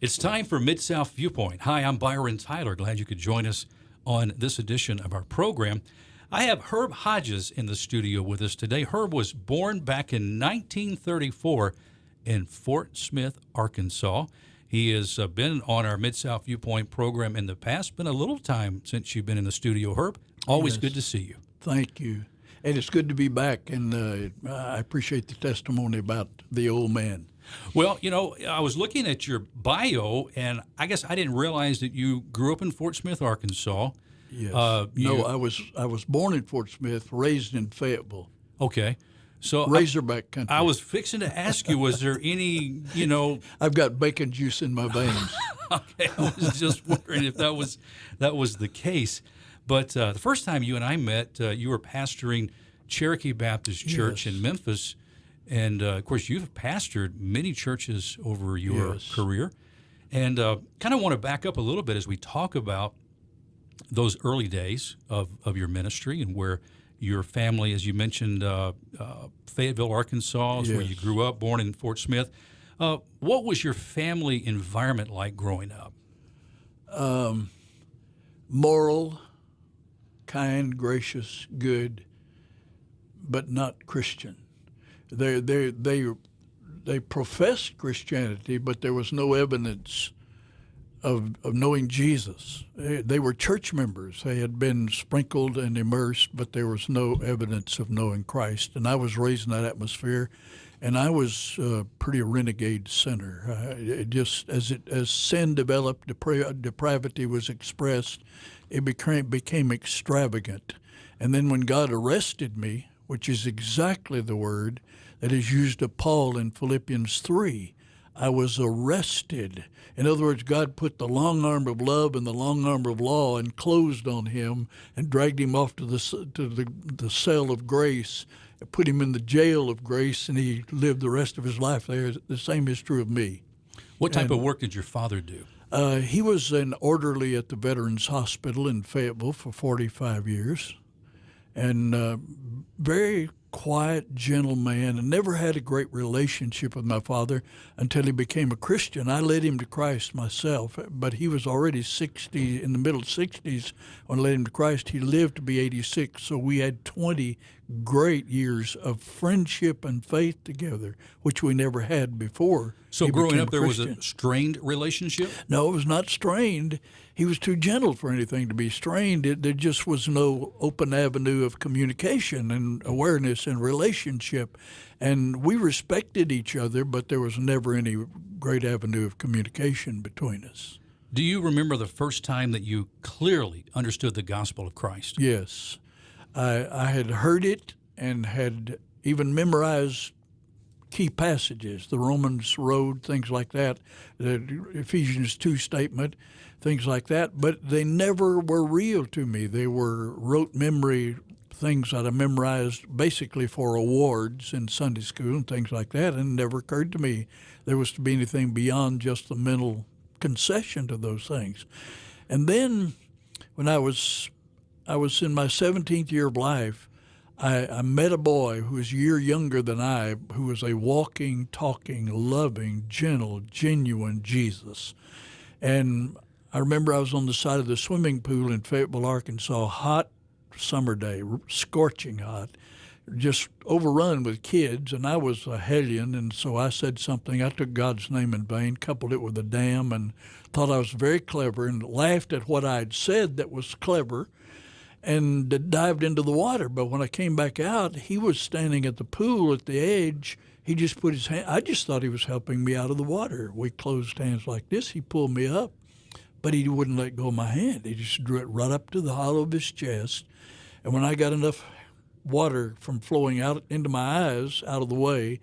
It's time for Mid-South Viewpoint. Hi, I'm Byron Tyler. Glad you could join us on this edition of our program. I have Herb Hodges in the studio with us today. Herb was born back in 1934 in Fort Smith, Arkansas. He has been on our Mid-South Viewpoint program in the past. Been a little time since you've been in the studio, Herb. Always good to see you. Thank you. And it's good to be back, and I appreciate the testimony about the old man. Well, you know, I was looking at your bio, and I guess I didn't realize that you grew up in Fort Smith, Arkansas. Yes. I was born in Fort Smith, raised in Fayetteville. Okay. So Razorback country. I was fixing to ask you, was there any, I've got bacon juice in my veins. Okay, I was just wondering if that was the case. But the first time you and I met, you were pastoring Cherokee Baptist Church in Memphis. And, of course, you've pastored many churches over your career. And kind of want to back up a little bit as we talk about those early days of your ministry and where your family, as you mentioned, Fayetteville, Arkansas, is where you grew up, born in Fort Smith. What was your family environment like growing up? Moral, kind, gracious, good, but not Christian. They professed Christianity, but there was no evidence of knowing Jesus. They were church members. They had been sprinkled and immersed, but there was no evidence of knowing Christ. And I was raised in that atmosphere, and I was a pretty renegade sinner. As sin developed, depravity was expressed, it became extravagant. And then when God arrested me, which is exactly the word that is used of Paul in Philippians 3, I was arrested. In other words, God put the long arm of love and the long arm of law and closed on him and dragged him off to the cell of grace, put him in the jail of grace, and he lived the rest of his life there. The same is true of me. What type of work did your father do? He was an orderly at the Veterans Hospital in Fayetteville for 45 years, and very quiet, gentle man, and never had a great relationship with my father until he became a Christian. I led him to Christ myself, but he was already 60, in the middle 60s when I led him to Christ. He lived to be 86, so we had 20 great years of friendship and faith together, which we never had before. So growing up, there was a strained relationship? No, it was not strained. He was too gentle for anything to be strained. There just was no open avenue of communication and awareness and relationship. And we respected each other, but there was never any great avenue of communication between us. Do you remember the first time that you clearly understood the gospel of Christ? Yes. I had heard it and had even memorized key passages, the Romans Road, things like that, the Ephesians 2 statement, things like that, but they never were real to me. They were rote memory things that I memorized basically for awards in Sunday school and things like that, and it never occurred to me there was to be anything beyond just the mental concession to those things. And then when I was in my 17th year of life, I met a boy who was a year younger than I, who was a walking, talking, loving, gentle, genuine Jesus. And I remember I was on the side of the swimming pool in Fayetteville, Arkansas, hot summer day, scorching hot, just overrun with kids, and I was a hellion, and so I said something. I took God's name in vain, coupled it with a damn, and thought I was very clever, and laughed at what I had said that was clever, and dived into the water. But when I came back out, he was standing at the pool at the edge. He just put his hand, I just thought he was helping me out of the water. We closed hands like this. He pulled me up, but he wouldn't let go of my hand. He just drew it right up to the hollow of his chest. And when I got enough water from flowing out into my eyes out of the way,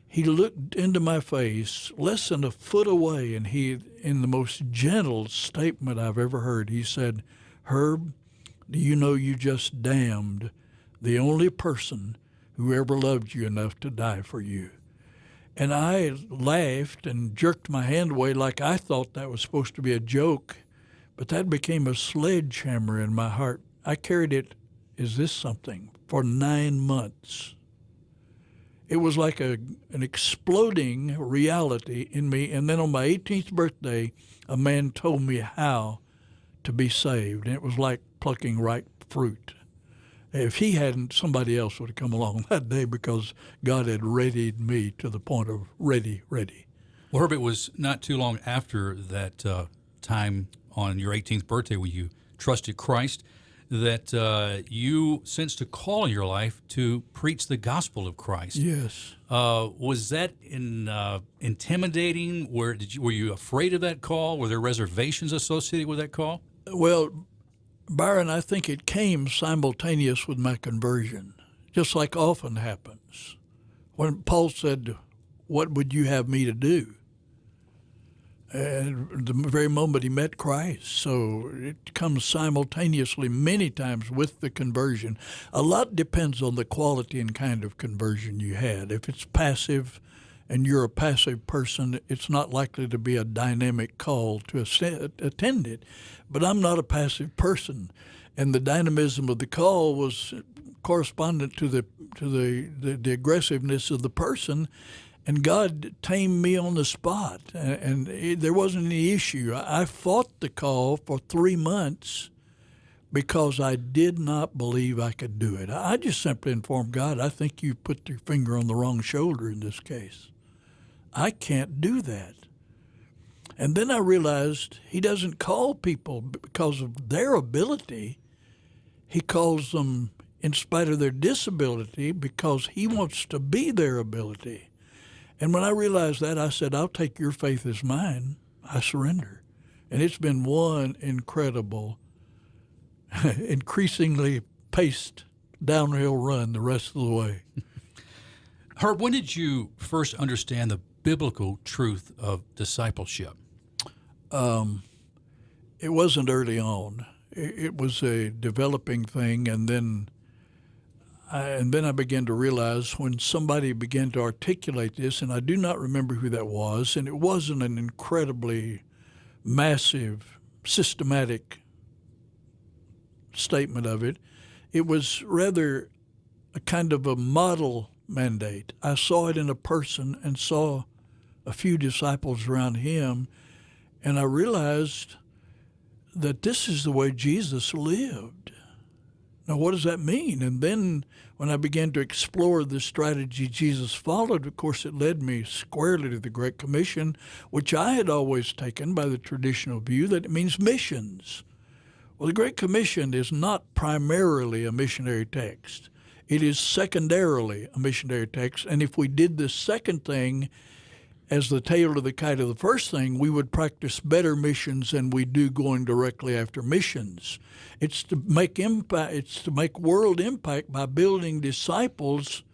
he looked into my face less than a foot away, and he, in the most gentle statement I've ever heard, he said, "Herb, do you know you just damned the only person who ever loved you enough to die for you?" And I laughed and jerked my hand away like I thought that was supposed to be a joke, but that became a sledgehammer in my heart. I carried it, is this something, for 9 months. it was like an exploding reality in me. And then on my 18th birthday, a man told me how to be saved. And it was like plucking ripe fruit. If he hadn't, somebody else would have come along that day because God had readied me to the point of ready. Well, Herb, it was not too long after that time on your 18th birthday when you trusted Christ that you sensed a call in your life to preach the gospel of Christ. Yes. Was that intimidating? Were you afraid of that call? Were there reservations associated with that call? Well, Byron, I think it came simultaneous with my conversion, just like often happens. When Paul said, "What would you have me to do?" And the very moment he met Christ. So it comes simultaneously many times with the conversion. A lot depends on the quality and kind of conversion you had. If it's passive and you're a passive person, it's not likely to be a dynamic call to attend it. But I'm not a passive person. And the dynamism of the call was correspondent to the aggressiveness of the person. And God tamed me on the spot, and there wasn't any issue. I fought the call for 3 months because I did not believe I could do it. I just simply informed God, I think you put your finger on the wrong shoulder in this case. I can't do that. And then I realized he doesn't call people because of their ability. He calls them in spite of their disability because he wants to be their ability. And when I realized that, I said, I'll take your faith as mine. I surrender. And it's been one incredible, increasingly paced downhill run the rest of the way. Herb, when did you first understand the biblical truth of discipleship? It wasn't early on. It was a developing thing, and then I began to realize when somebody began to articulate this, and I do not remember who that was, and it wasn't an incredibly massive, systematic statement of it. It was rather a kind of a model mandate. I saw it in a person and saw a few disciples around him, and I realized that this is the way Jesus lived. Now, what does that mean? And then when I began to explore the strategy Jesus followed, of course, it led me squarely to the Great Commission, which I had always taken by the traditional view that it means missions. Well, the Great Commission is not primarily a missionary text. It is secondarily a missionary text. And if we did the second thing as the tail to the kite of the first thing, we would practice better missions than we do going directly after missions. It's to make impact. It's to make world impact by building disciples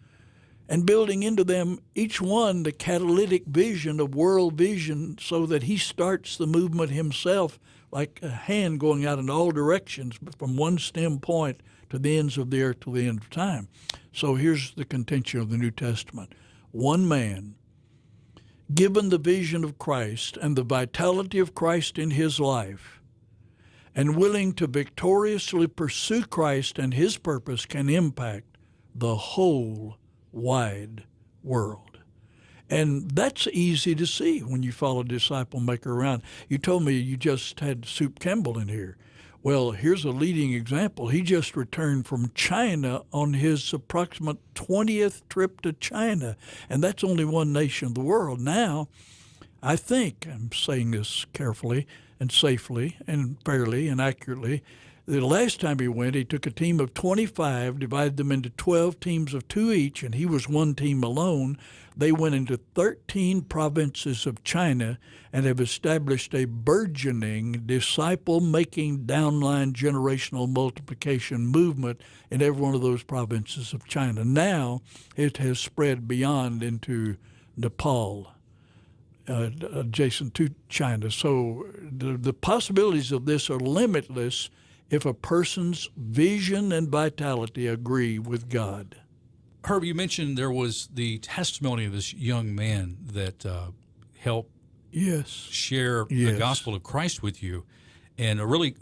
and building into them, each one, the catalytic vision of world vision so that he starts the movement himself like a hand going out in all directions, but from one stem point to the ends of the earth to the end of time. So here's the contention of the New Testament. One man, given the vision of Christ and the vitality of Christ in his life, and willing to victoriously pursue Christ and his purpose, can impact the whole wide world. And that's easy to see when you follow Disciple Maker around. You told me you just had Soup Campbell in here. Well, here's a leading example. He just returned from China on his approximate 20th trip to China, and that's only one nation of the world. Now, I think, I'm saying this carefully and safely and fairly and accurately, the last time he went, he took a team of 25, divided them into 12 teams of 2 each, and he was one team alone. They went into 13 provinces of China and have established a burgeoning disciple-making downline generational multiplication movement in every one of those provinces of China. Now it has spread beyond into Nepal, adjacent to China. So the possibilities of this are limitless if a person's vision and vitality agree with God. Herb, you mentioned there was the testimony of this young man that helped share the gospel of Christ with you and really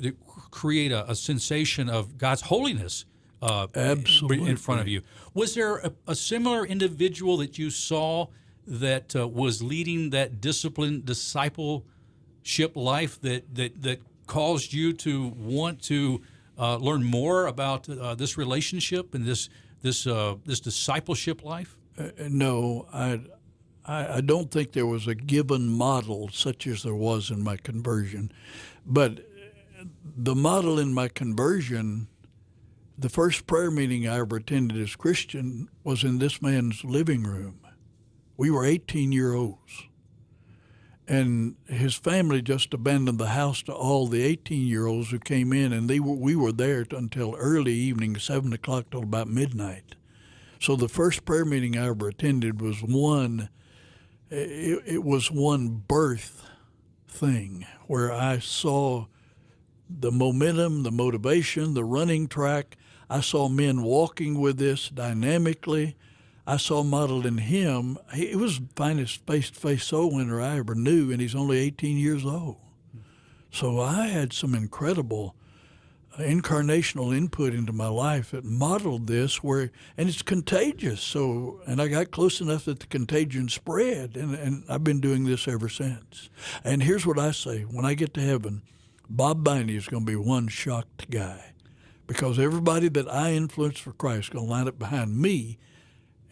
create a sensation of God's holiness Absolutely. in front of you. Was there a similar individual that you saw that was leading that disciplined discipleship life that caused you to want to learn more about this relationship and this discipleship life? No, I don't think there was a given model such as there was in my conversion. But the model in my conversion, the first prayer meeting I ever attended as Christian was in this man's living room. We were 18-year-olds. And his family just abandoned the house to all the 18-year-olds who came in, and we were there until early evening, 7 o'clock till about midnight. So the first prayer meeting I ever attended was one birth thing where I saw the momentum, the motivation, the running track. I saw men walking with this dynamically. I saw modeled in him. He was the finest face-to-face soul winner I ever knew, and he's only 18 years old. So I had some incredible incarnational input into my life that modeled this, and it's contagious. So, and I got close enough that the contagion spread, and I've been doing this ever since. And here's what I say: when I get to heaven, Bob Biney is going to be one shocked guy, because everybody that I influenced for Christ is going to line up behind me.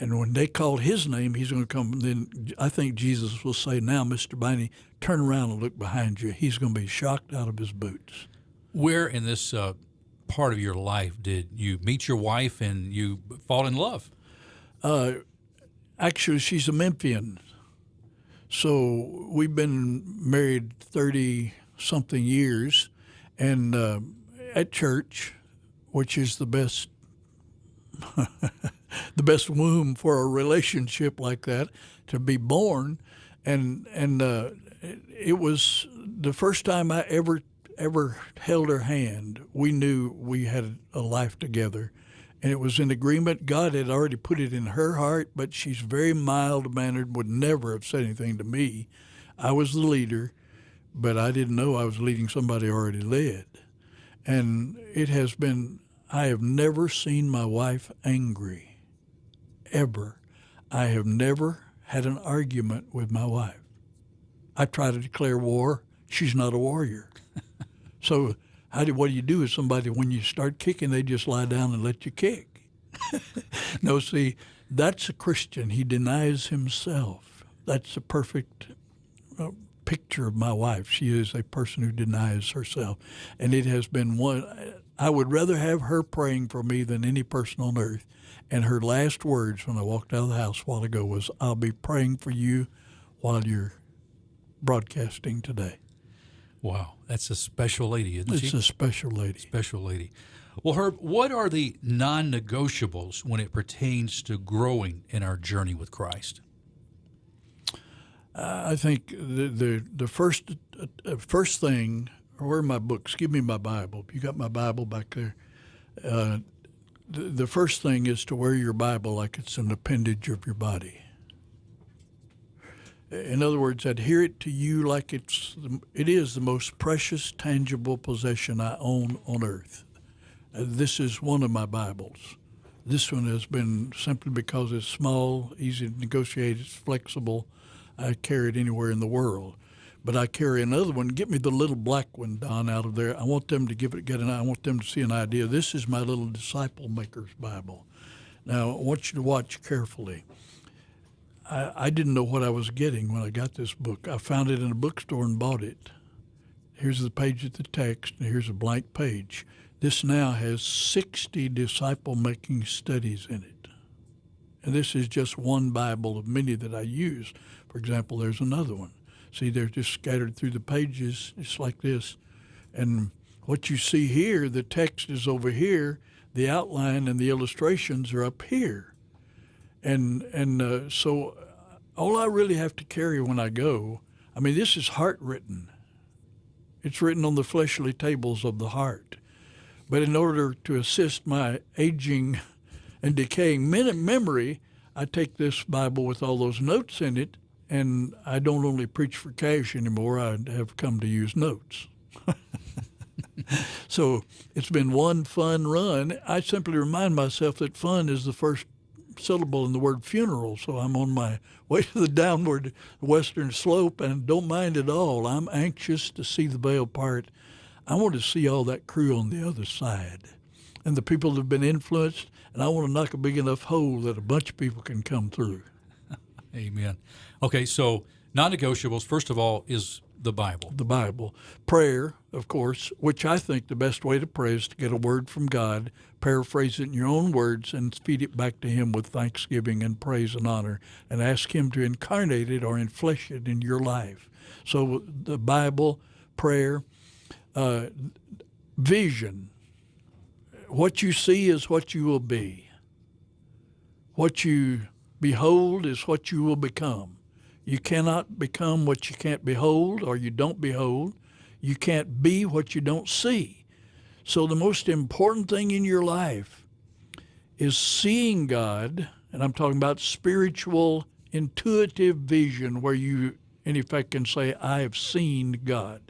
And when they call his name, he's going to come. Then I think Jesus will say, "Now, Mr. Biney, turn around and look behind you." He's going to be shocked out of his boots. Where in this part of your life did you meet your wife and you fall in love? Actually, she's a Memphian. So we've been married 30-something years, and at church, which is the best the best womb for a relationship like that to be born, and it was the first time I ever held her hand. We knew we had a life together, and it was in agreement. God had already put it in her heart, but she's very mild-mannered, would never have said anything to me. I was the leader, but I didn't know I was leading somebody already led. And it has been, I have never seen my wife angry, ever. I have never had an argument with my wife. I try to declare war. She's not a warrior. So what do you do with somebody when you start kicking, they just lie down and let you kick? No, see, that's a Christian. He denies himself. That's a perfect picture of my wife. She is a person who denies herself. And it has been one, I would rather have her praying for me than any person on earth. And her last words when I walked out of the house a while ago was, "I'll be praying for you while you're broadcasting today." Wow, that's a special lady, isn't she? It's a special lady. Special lady. Well, Herb, what are the non-negotiables when it pertains to growing in our journey with Christ? I think the first thing, where are my books? Give me my Bible. You got my Bible back there? The first thing is to wear your Bible like it's an appendage of your body. In other words, adhere it to you like it is the most precious, tangible possession I own on earth. This is one of my Bibles. This one has been, simply because it's small, easy to negotiate, it's flexible, I carry it anywhere in the world. But I carry another one. Get me the little black one, Don, out of there. I want them to I want them to see an idea. This is my little disciple maker's Bible. Now, I want you to watch carefully. I didn't know what I was getting when I got this book. I found it in a bookstore and bought it. Here's the page of the text, and here's a blank page. This now has 60 disciple-making studies in it. And this is just one Bible of many that I use. For example, there's another one. See, they're just scattered through the pages. It's like this. And what you see here, the text is over here. The outline and the illustrations are up here. And so all I really have to carry when I go, I mean, this is heart-written. It's written on the fleshly tables of the heart. But in order to assist my aging and decaying memory, I take this Bible with all those notes in it, and I don't only preach for cash anymore. I have come to use notes. So it's been one fun run. I simply remind myself that fun is the first syllable in the word funeral. So I'm on my way to the downward western slope and don't mind at all. I'm anxious to see the veil part. I want to see all that crew on the other side and the people that have been influenced, and I want to knock a big enough hole that a bunch of people can come through. Amen. Okay, so non-negotiables, first of all, is the Bible. The Bible. Prayer, of course, which I think the best way to pray is to get a word from God, paraphrase it in your own words, and feed it back to Him with thanksgiving and praise and honor, and ask Him to incarnate it or enflesh it in your life. So the Bible, prayer, vision. What you see is what you will be. What you behold is what you will become. You cannot become what you can't behold or you don't behold. You can't be what you don't see. So the most important thing in your life is seeing God, and I'm talking about spiritual, intuitive vision where you, in effect, can say, I have seen God.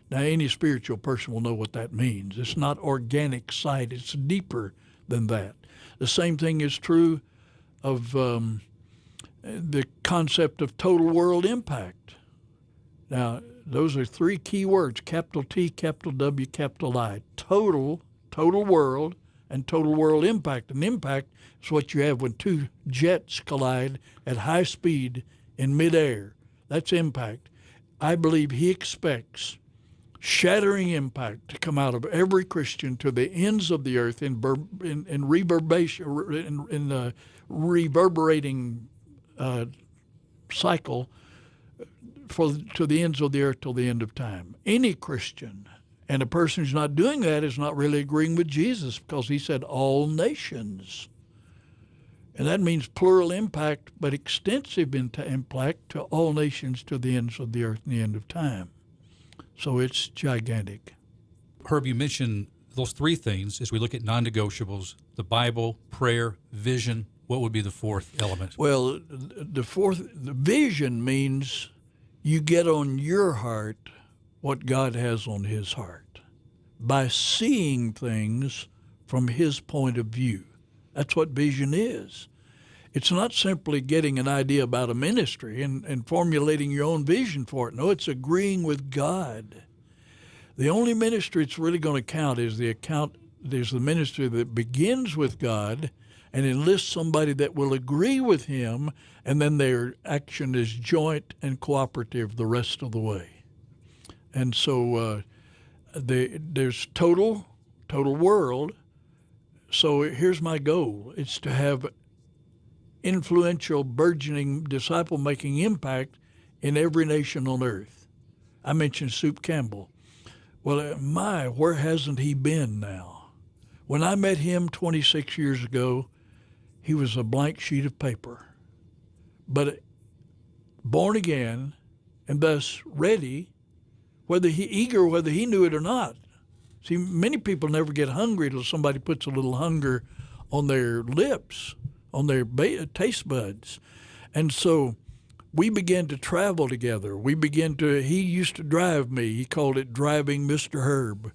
Now, any spiritual person will know what that means. It's not organic sight. It's deeper than that. The same thing is true of the concept of total world impact. Now, those are three key words, capital T, capital W, capital I. Total world, and total world impact. And impact is what you have when two jets collide at high speed in midair. That's impact. I believe He expects shattering impact to come out of every Christian to the ends of the earth in reverberating cycle to the ends of the earth till the end of time. Any Christian, and a person who's not doing that is not really agreeing with Jesus, because He said all nations. And that means plural impact, but extensive impact to all nations to the ends of the earth and the end of time. So it's gigantic. Herb, you mentioned those three things as we look at non-negotiables: the Bible, prayer, vision. What would be the fourth element? Well, the vision means you get on your heart what God has on His heart by seeing things from His point of view. That's what vision is. It's not simply getting an idea about a ministry and formulating your own vision for it. No, it's agreeing with God. The only ministry that's really going to count is the ministry that begins with God and enlists somebody that will agree with Him, and then their action is joint and cooperative the rest of the way. And so there's total world. So here's my goal. It's to have influential, burgeoning, disciple-making impact in every nation on earth. I mentioned Soup Campbell. Well, where hasn't he been now? When I met him 26 years ago, he was a blank sheet of paper. But born again, and thus ready, whether he knew it or not. See, many people never get hungry till somebody puts a little hunger on their lips, on their taste buds. And so we began to travel together. He used to drive me. He called it driving Mr. Herb.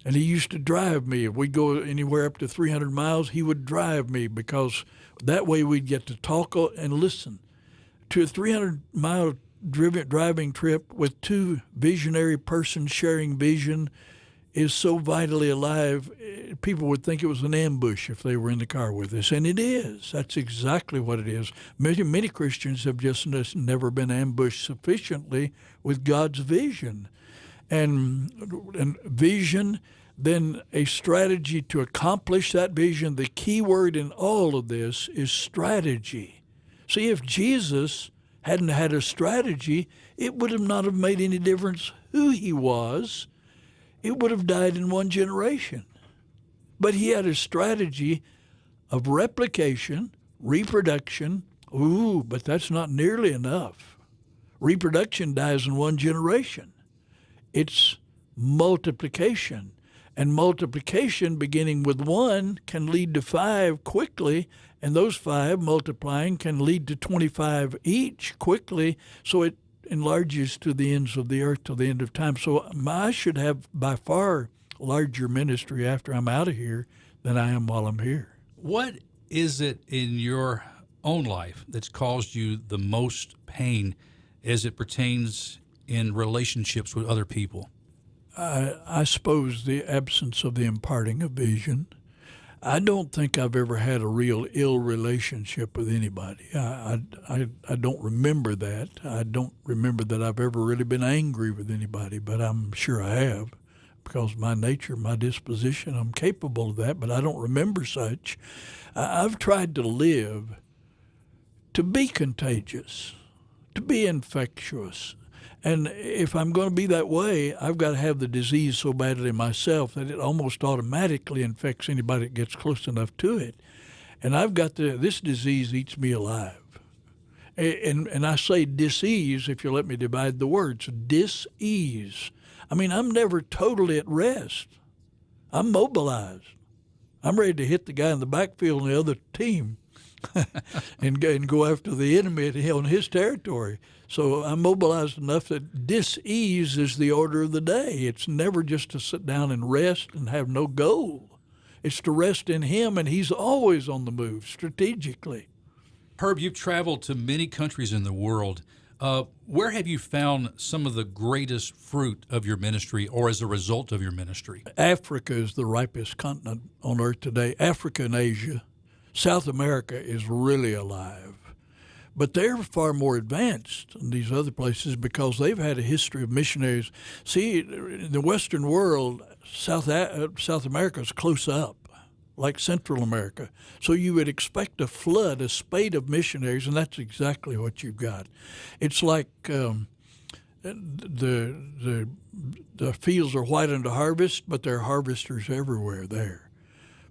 And he used to drive me. If we'd go anywhere up to 300 miles, he would drive me, because that way we'd get to talk and listen. To a 300-mile driving trip with two visionary persons sharing vision is so vitally alive, people would think it was an ambush if they were in the car with us, and it is. That's exactly what it is. Many Christians have just never been ambushed sufficiently with God's vision. And vision, then a strategy to accomplish that vision. The key word in all of this is strategy. See, if Jesus hadn't had a strategy, it would not have made any difference who He was. It would have died in one generation. But He had a strategy of replication, reproduction. But that's not nearly enough. Reproduction dies in one generation. It's multiplication. And multiplication, beginning with one, can lead to 5 quickly, and those 5 multiplying can lead to 25 each quickly. So it enlarges to the ends of the earth till the end of time. So I should have by far larger ministry after I'm out of here than I am while I'm here. What is it in your own life that's caused you the most pain as it pertains in relationships with other people? I suppose the absence of the imparting of vision. I don't think I've ever had a real ill relationship with anybody. I don't remember that. I don't remember that I've ever really been angry with anybody, but I'm sure I have because of my nature, my disposition. I'm capable of that, but I don't remember such. I've tried to live to be contagious, to be infectious. And if I'm going to be that way, I've got to have the disease so badly myself that it almost automatically infects anybody that gets close enough to it. And I've got this disease eats me alive. And I say dis-ease, if you let me divide the words, dis-ease. I mean, I'm never totally at rest. I'm mobilized. I'm ready to hit the guy in the backfield on the other team and go after the enemy on his territory. So I'm mobilized enough that dis-ease is the order of the day. It's never just to sit down and rest and have no goal. It's to rest in him, and he's always on the move strategically. Herb, you've traveled to many countries in the world. Where have you found some of the greatest fruit of your ministry or as a result of your ministry? Africa is the ripest continent on earth today. Africa and Asia. South America is really alive. But they're far more advanced than these other places because they've had a history of missionaries. See, in the Western world, South America is close up, like Central America. So you would expect a flood, a spate of missionaries, and that's exactly what you've got. It's like the fields are white unto harvest, but there are harvesters everywhere there.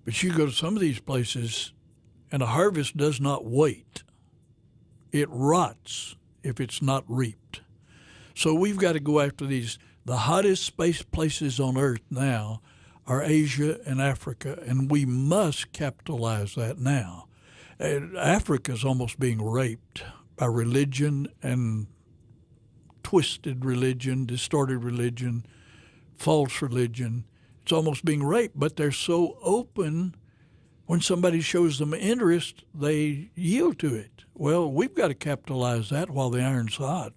But you go to some of these places, and a harvest does not wait. It rots if it's not reaped. So we've got to go after these. The hottest space places on earth now are Asia and Africa, and we must capitalize that now. Africa is almost being raped by religion and twisted religion, distorted religion, false religion. It's almost being raped, but they're so open. When somebody shows them interest, they yield to it. Well, we've got to capitalize that while the iron's hot.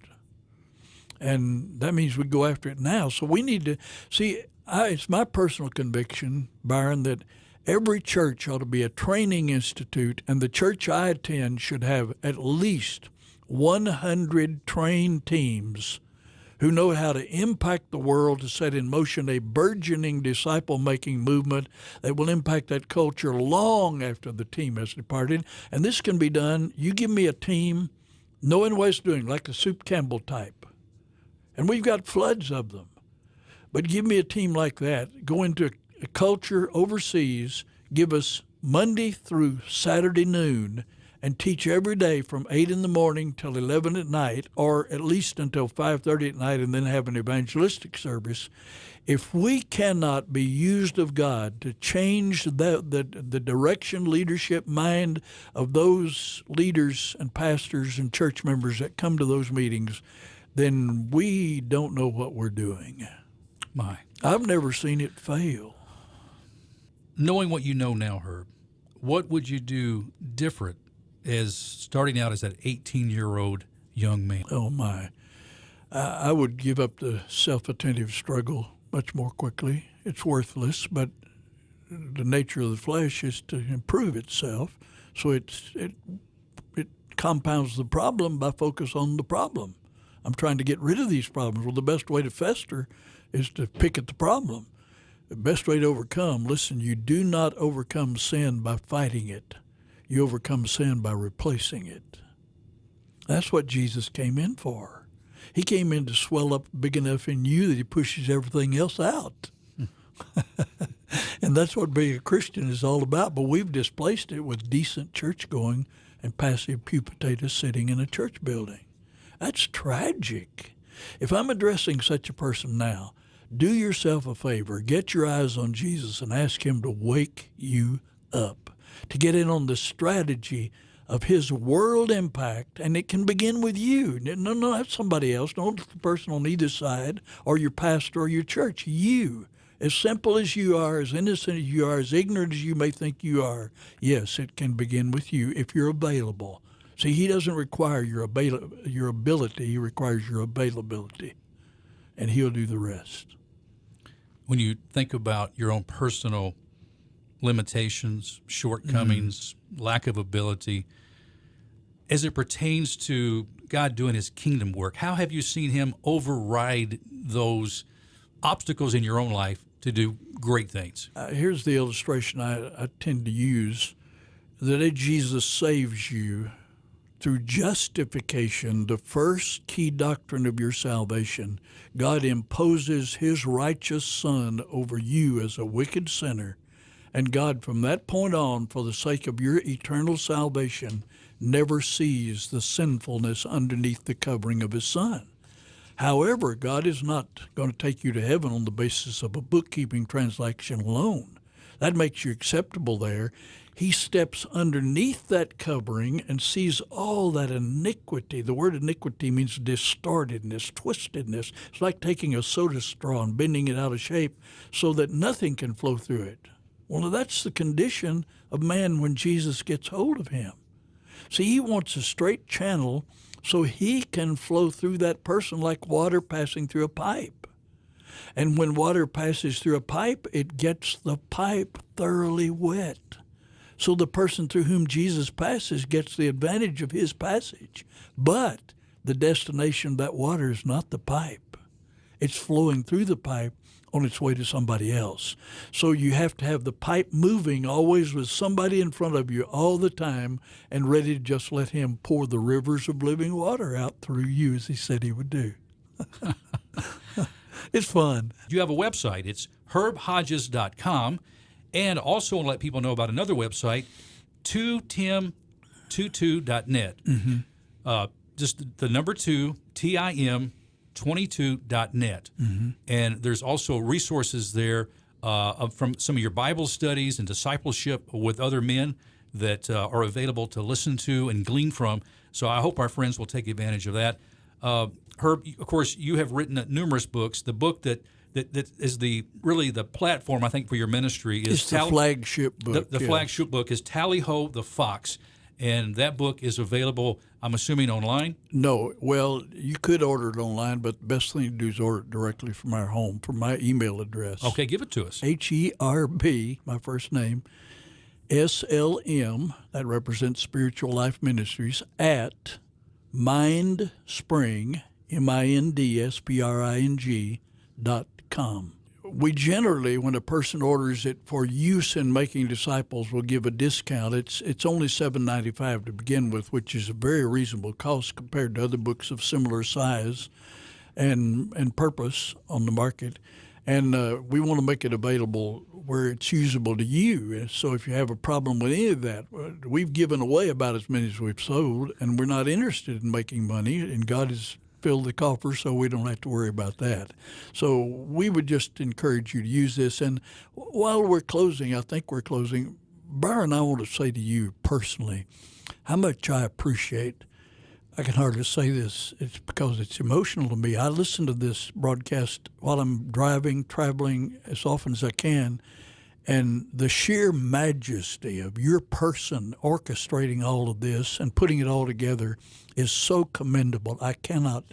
And that means we go after it now. So we need to see, it's my personal conviction, Byron, that every church ought to be a training institute, and the church I attend should have at least 100 trained teams who know how to impact the world to set in motion a burgeoning disciple-making movement that will impact that culture long after the team has departed. And this can be done. You give me a team knowing what it's doing, like the Soup Campbell type. And we've got floods of them. But give me a team like that. Go into a culture overseas, give us Monday through Saturday noon, and teach every day from 8 in the morning till 11 at night, or at least until 5:30 at night, and then have an evangelistic service. If we cannot be used of God to change the direction, leadership, mind of those leaders and pastors and church members that come to those meetings, then we don't know what we're doing. I've never seen it fail. Knowing what you know now, Herb, what would you do different as starting out as that 18-year-old young man? Oh, my. I would give up the self-attentive struggle much more quickly. It's worthless, but the nature of the flesh is to improve itself. So it compounds the problem by focus on the problem. I'm trying to get rid of these problems. Well, the best way to fester is to pick at the problem. The best way to overcome, listen, you do not overcome sin by fighting it. You overcome sin by replacing it. That's what Jesus came in for. He came in to swell up big enough in you that he pushes everything else out. And that's what being a Christian is all about. But we've displaced it with decent church going and passive pew potatoes sitting in a church building. That's tragic. If I'm addressing such a person now, do yourself a favor. Get your eyes on Jesus and ask him to wake you up, to get in on the strategy of his world impact, and it can begin with you. No, that's somebody else. Not the person on either side or your pastor or your church. You As simple as you are, as innocent as you are, as ignorant as you may think you are, yes, it can begin with you if you're available. See, he doesn't require your ability, he requires your availability, and he'll do the rest. When you think about your own personal limitations, shortcomings, lack of ability, as it pertains to God doing his kingdom work, how have you seen him override those obstacles in your own life to do great things? Here's the illustration I tend to use, that as Jesus saves you through justification, the first key doctrine of your salvation, God imposes his righteous Son over you as a wicked sinner. And God, from that point on, for the sake of your eternal salvation, never sees the sinfulness underneath the covering of his Son. However, God is not going to take you to heaven on the basis of a bookkeeping transaction alone. That makes you acceptable there. He steps underneath that covering and sees all that iniquity. The word iniquity means distortedness, twistedness. It's like taking a soda straw and bending it out of shape so that nothing can flow through it. Well, that's the condition of man when Jesus gets hold of him. See, he wants a straight channel so he can flow through that person like water passing through a pipe. And when water passes through a pipe, it gets the pipe thoroughly wet. So the person through whom Jesus passes gets the advantage of his passage. But the destination of that water is not the pipe. It's flowing through the pipe on its way to somebody else. So you have to have the pipe moving always with somebody in front of you all the time and ready to just let him pour the rivers of living water out through you as he said he would do. It's fun. You have a website. It's herbhodges.com. And also want to let people know about another website, 2tim22.net. Just the number 2, TIM22.net. And there's also resources there from some of your Bible studies and discipleship with other men that are available to listen to and glean from. So I hope our friends will take advantage of that. Herb, of course, you have written numerous books. The book that is really the platform, I think, for your ministry is it's the flagship book. The flagship book is Tally Ho the Fox, and that book is available, I'm assuming, online? No. Well, you could order it online, but the best thing to do is order it directly from our home, from my email address. Okay, give it to us. HERB, my first name, SLM, that represents Spiritual Life Ministries, at mindspring, MINDSPRING.com. We generally, when a person orders it for use in making disciples, will give a discount. It's only $7.95 to begin with, which is a very reasonable cost compared to other books of similar size and purpose on the market. And we want to make it available where it's usable to you. So if you have a problem with any of that, we've given away about as many as we've sold, and we're not interested in making money, and God has filled the coffers, so we don't have to worry about that. So we would just encourage you to use this. And while we're closing, Byron, I want to say to you personally how much I appreciate, I can hardly say this, it's because it's emotional to me. I listen to this broadcast while I'm driving, traveling as often as I can, and the sheer majesty of your person orchestrating all of this and putting it all together is so commendable. I cannot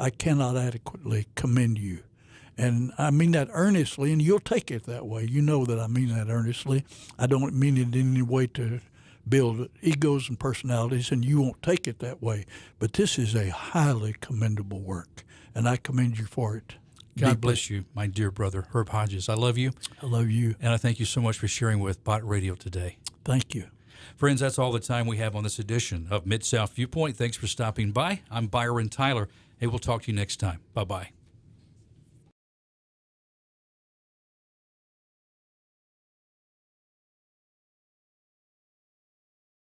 adequately commend you. And I mean that earnestly, and you'll take it that way. You know that I mean that earnestly. I don't mean it in any way to build egos and personalities, and you won't take it that way. But this is a highly commendable work, and I commend you for it. God bless you, my dear brother, Herb Hodges. I love you. I love you. And I thank you so much for sharing with Bot Radio today. Thank you. Friends, that's all the time we have on this edition of Mid-South Viewpoint. Thanks for stopping by. I'm Byron Tyler. Hey, we'll talk to you next time. Bye-bye.